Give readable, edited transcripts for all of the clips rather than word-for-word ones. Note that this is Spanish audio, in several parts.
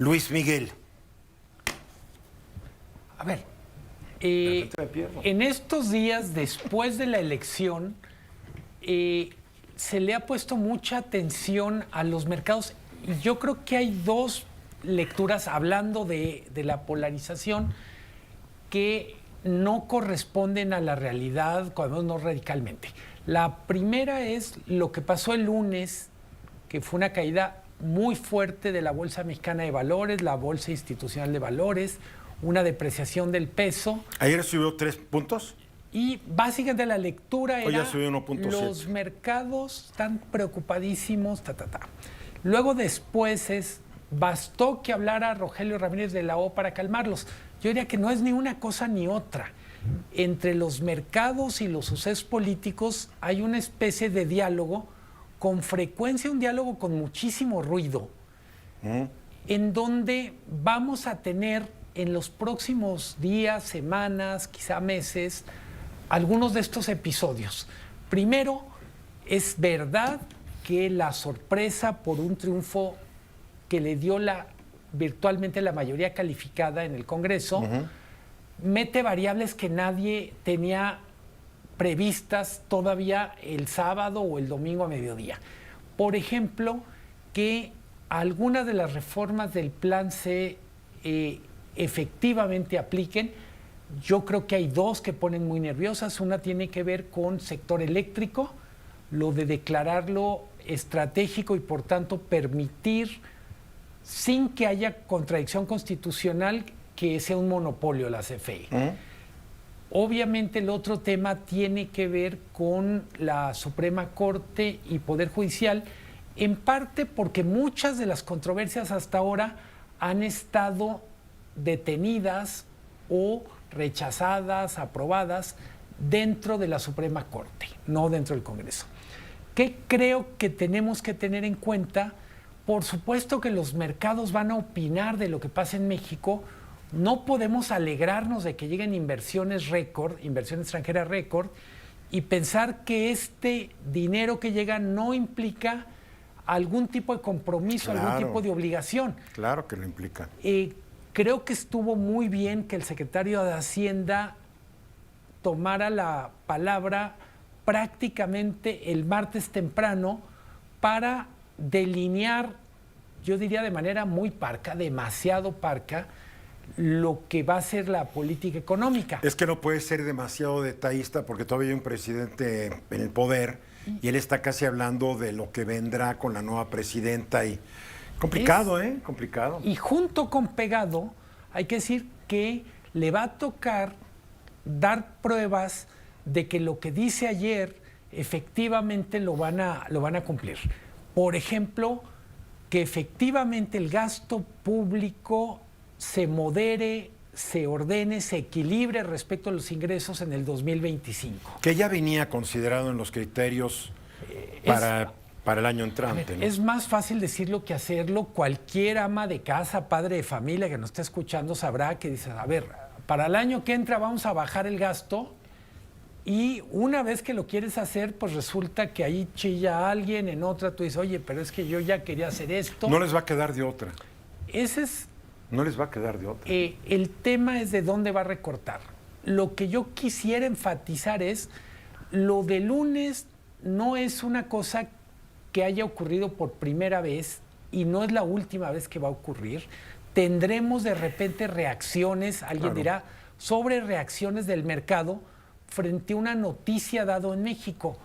Luis Miguel. A ver, en estos días después de la elección se le ha puesto mucha atención a los mercados y yo creo que hay dos lecturas hablando de la polarización que no corresponden a la realidad, cuando no radicalmente. La primera es lo que pasó el lunes, que fue una caída muy fuerte de la Bolsa Mexicana de Valores, la Bolsa Institucional de Valores, una depreciación del peso. Ayer subió 3 puntos. Y básicamente la lectura Hoy era ya subió 1.7. los mercados están preocupadísimos, Luego después bastó que hablara Rogelio Ramírez de la O para calmarlos. Yo diría que no es ni una cosa ni otra. Entre los mercados y los sucesos políticos hay una especie de diálogo, con frecuencia un diálogo con muchísimo ruido, en donde vamos a tener en los próximos días, semanas, quizá meses, algunos de estos episodios. Primero, es verdad que la sorpresa por un triunfo que le dio virtualmente la mayoría calificada en el Congreso, mete variables que nadie tenía previstas todavía el sábado o el domingo a mediodía. Por ejemplo, que algunas de las reformas del plan se efectivamente apliquen. Yo creo que hay dos que ponen muy nerviosas. Una tiene que ver con sector eléctrico, lo de declararlo estratégico y por tanto permitir, sin que haya contradicción constitucional, que sea un monopolio la CFE. Obviamente el otro tema tiene que ver con la Suprema Corte y Poder Judicial, en parte porque muchas de las controversias hasta ahora han estado detenidas o rechazadas, aprobadas dentro de la Suprema Corte, no dentro del Congreso. ¿Qué creo que tenemos que tener en cuenta? Por supuesto que los mercados van a opinar de lo que pasa en México. No podemos alegrarnos de que lleguen inversiones récord, inversión extranjera récord, y pensar que este dinero que llega no implica algún tipo de compromiso, Claro, algún tipo de obligación. Claro que lo implica. Creo que estuvo muy bien que el secretario de Hacienda tomara la palabra prácticamente el martes temprano para delinear, yo diría de manera muy parca, demasiado parca, lo que va a ser la política económica. Es que no puede ser demasiado detallista porque todavía hay un presidente en el poder y él está casi hablando de lo que vendrá con la nueva presidenta y complicado, complicado. Y junto con pegado, hay que decir que le va a tocar dar pruebas de que lo que dice ayer efectivamente lo van a cumplir. Por ejemplo, que efectivamente el gasto público se modere, se ordene, se equilibre respecto a los ingresos en el 2025. Que ya venía considerado en los criterios para el año entrante. ¿No? Es más fácil decirlo que hacerlo. Cualquier ama de casa, padre de familia que nos esté escuchando sabrá que dice, a ver, para el año que entra vamos a bajar el gasto, y una vez que lo quieres hacer, pues resulta que ahí chilla alguien, en otra tú dices, oye, pero es que yo ya quería hacer esto. No les va a quedar de otra. Ese es... No les va a quedar de otra. El tema es de dónde va a recortar. Lo que yo quisiera enfatizar es, lo de lunes no es una cosa que haya ocurrido por primera vez y no es la última vez que va a ocurrir. Tendremos de repente reacciones, alguien dirá, sobre reacciones del mercado frente a una noticia dada en México.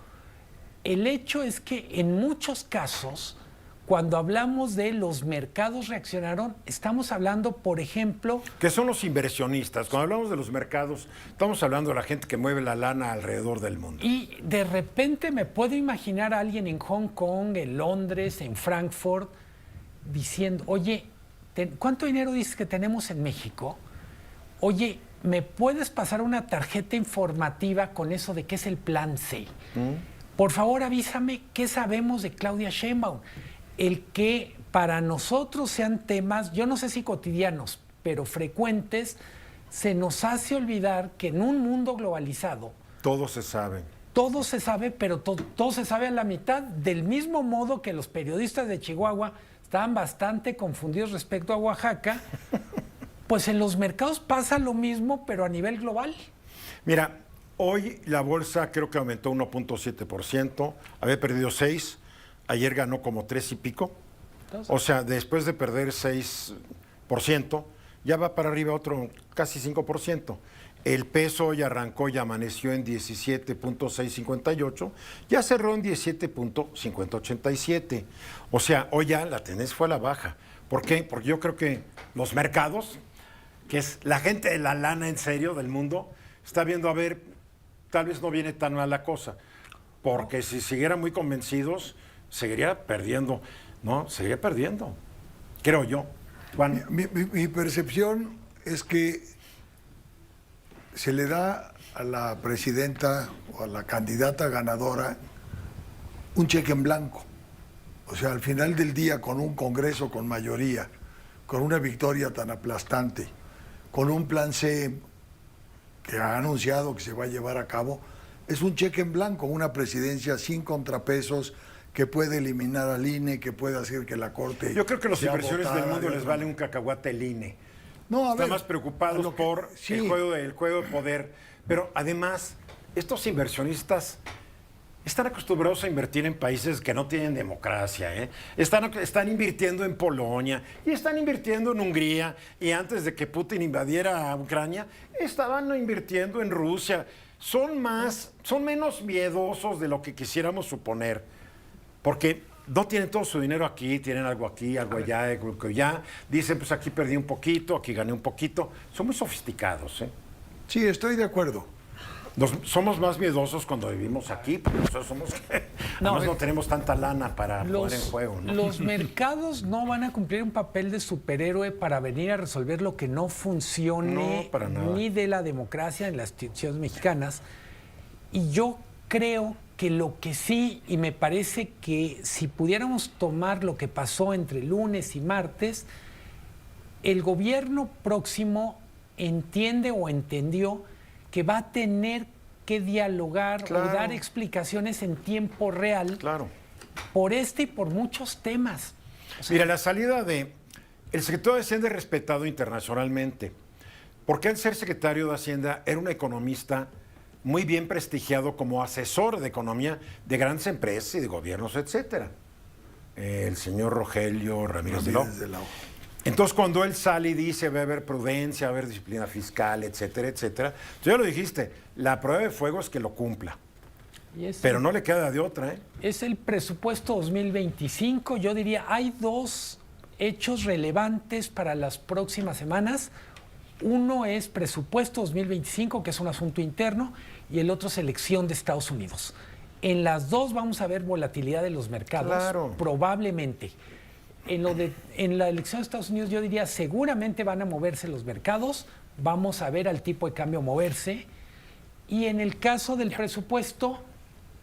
El hecho es que en muchos casos, cuando hablamos de los mercados reaccionaron, estamos hablando, por ejemplo... Que son los inversionistas. Cuando hablamos de los mercados, estamos hablando de la gente que mueve la lana alrededor del mundo. Y de repente me puedo imaginar a alguien en Hong Kong, en Londres, en Frankfurt, diciendo, oye, ¿cuánto dinero dices que tenemos en México? Oye, ¿me puedes pasar una tarjeta informativa con eso de qué es el Plan C? Por favor, avísame qué sabemos de Claudia Sheinbaum. El que para nosotros sean temas, yo no sé si cotidianos, pero frecuentes, se nos hace olvidar que en un mundo globalizado... Todo se sabe. Todo se sabe, pero todo se sabe a la mitad, del mismo modo que los periodistas de Chihuahua están bastante confundidos respecto a Oaxaca, pues en los mercados pasa lo mismo, pero a nivel global. Mira, hoy la bolsa creo que aumentó 1.7%, había perdido 6, ayer ganó como 3 y pico. Entonces, O sea, después de perder 6%, ya va para arriba otro casi 5%. El peso hoy arrancó y amaneció en 17.658, ya cerró en 17.5087. O sea, hoy ya la tendencia fue a la baja. ¿Por qué? Porque yo creo que los mercados, que es la gente de la lana en serio del mundo, está viendo, a ver, tal vez no viene tan mal la cosa. Porque si siguieran muy convencidos, seguiría perdiendo. No, seguiría perdiendo. Creo yo. Juan. Mi percepción es que se le da a la presidenta o a la candidata ganadora un cheque en blanco. O sea, al final del día, con un Congreso con mayoría, con una victoria tan aplastante, con un plan C que ha anunciado que se va a llevar a cabo, es un cheque en blanco, una presidencia sin contrapesos que puede eliminar al INE, que puede hacer que la Corte... Yo creo que los sea inversores del votada mundo de les otra- vale un cacahuate el INE. No, a Están ver, más preocupados lo que- por sí. el juego de poder. Pero además, estos inversionistas están acostumbrados a invertir en países que no tienen democracia, ¿eh? Están invirtiendo en Polonia y están invirtiendo en Hungría. Y antes de que Putin invadiera a Ucrania, estaban invirtiendo en Rusia. Son menos miedosos de lo que quisiéramos suponer. Porque no tienen todo su dinero aquí, tienen algo aquí, algo allá, algo allá. Dicen, pues aquí perdí un poquito, aquí gané un poquito. Son muy sofisticados, ¿eh? Sí, estoy de acuerdo. Somos más miedosos cuando vivimos aquí, porque nosotros somos... Además no tenemos tanta lana para poner en juego, ¿no? los mercados no van a cumplir un papel de superhéroe para venir a resolver lo que no funcione No, para nada. ni de la democracia en las instituciones mexicanas. Y yo creo que lo que sí, y me parece que si pudiéramos tomar lo que pasó entre lunes y martes, el gobierno próximo entiende o entendió que va a tener que dialogar Claro. o dar explicaciones en tiempo real Claro. por este y por muchos temas. Mira, la salida de... El secretario de Hacienda es respetado internacionalmente, porque al ser secretario de Hacienda era un economista muy bien prestigiado como asesor de economía de grandes empresas y de gobiernos, etcétera. El señor Rogelio Ramírez de Lao. Desde la- Entonces, cuando él sale y dice va a haber prudencia, va a haber disciplina fiscal, etcétera, etcétera, tú ya lo dijiste, la prueba de fuego es que lo cumpla, Y pero no le queda de otra, ¿eh? es el presupuesto 2025. Yo diría, hay dos hechos relevantes para las próximas semanas. Uno es presupuesto 2025, que es un asunto interno, y el otro es elección de Estados Unidos. En las dos vamos a ver volatilidad de los mercados, Claro. probablemente. En la elección de Estados Unidos yo diría seguramente van a moverse los mercados, vamos a ver al tipo de cambio moverse, y en el caso del presupuesto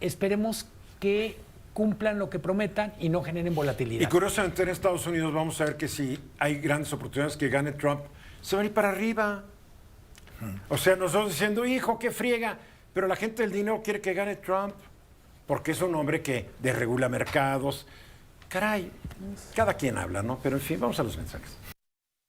esperemos que cumplan lo que prometan y no generen volatilidad. Y curiosamente en Estados Unidos vamos a ver que si hay grandes oportunidades que gane Trump, se van a ir para arriba. O sea, nosotros diciendo, hijo, qué friega, pero la gente del dinero quiere que gane Trump, porque es un hombre que desregula mercados. Caray, cada quien habla, ¿no? Pero en fin, vamos a los mensajes.